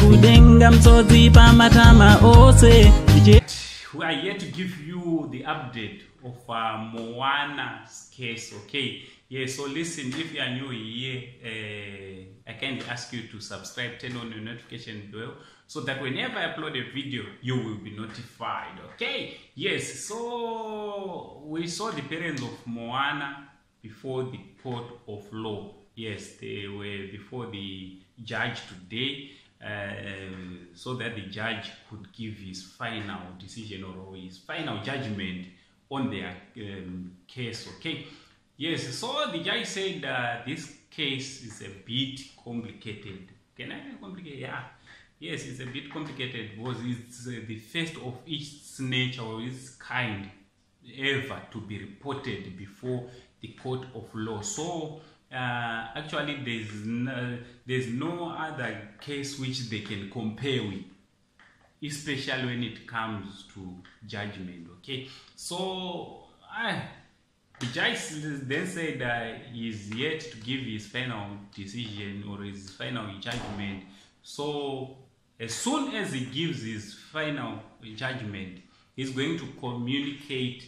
We are here to give you the update of Moana's case, okay? Yeah, so listen, if you are new here, I can ask you to subscribe, turn on your notification bell, so that whenever I upload a video, you will be notified, okay? Yes, so we saw the parents of Moana before the court of law. Yes, they were before the judge today, so that the judge could give his final decision or his final judgment on their case, okay? Yes, so the judge said that this case is a bit complicated. Can I say complicated? Yeah. Yes, it's a bit complicated because it's the first of its nature or its kind ever to be reported before the court of law. So actually there's no other case which they can compare with, especially when it comes to judgment, okay? So the judge then said that he's yet to give his final decision or his final judgment. So as soon as he gives his final judgment, he's going to communicate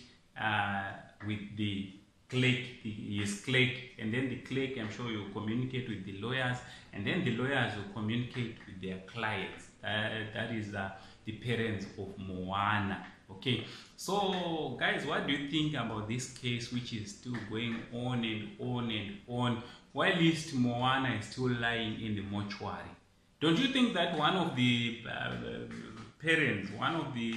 with the clerk, his clerk, and then the clerk, I'm sure, will communicate with the lawyers, and then the lawyers will communicate with their clients. That is the parents of Moana. Okay, so guys, what do you think about this case, which is still going on and on and on, while least Moana is still lying in the mortuary? Don't you think that one of the parents, one of the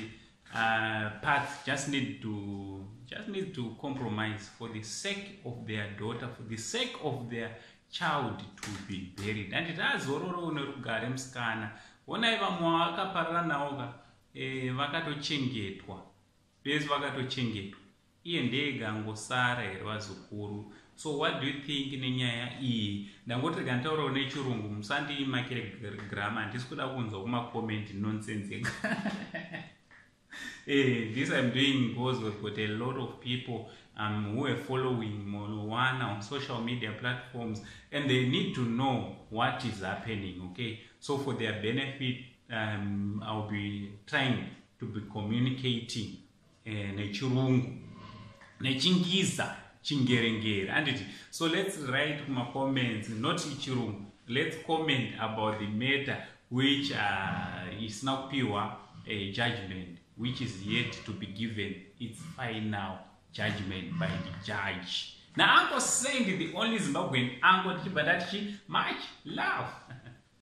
parts just need to compromise for the sake of their daughter, for the sake of their child to be buried? And it has zororo unerugare mskana ona iva mwaka paranaoka vakatochengetwa base vakatochengetwa iye ndega ngosara here vazukuru. So what do you think nenyaya iyi? Ndangoti kantaura nechirungu musandimakire grammar, handisi kuda kunzwa kuma-comment nonsense. This I'm doing because we've got a lot of people who are following Moana on social media platforms, and they need to know what is happening, okay? So for their benefit, I'll be trying to be communicating nechirungu, nechingiza, chingerengere, and so let's write my comments, not chirungu. Let's comment about the matter which is now pure judgment, which is yet to be given its final judgment by the judge. Now, Uncle saying the only Zimbabwean uncle, but that she much love.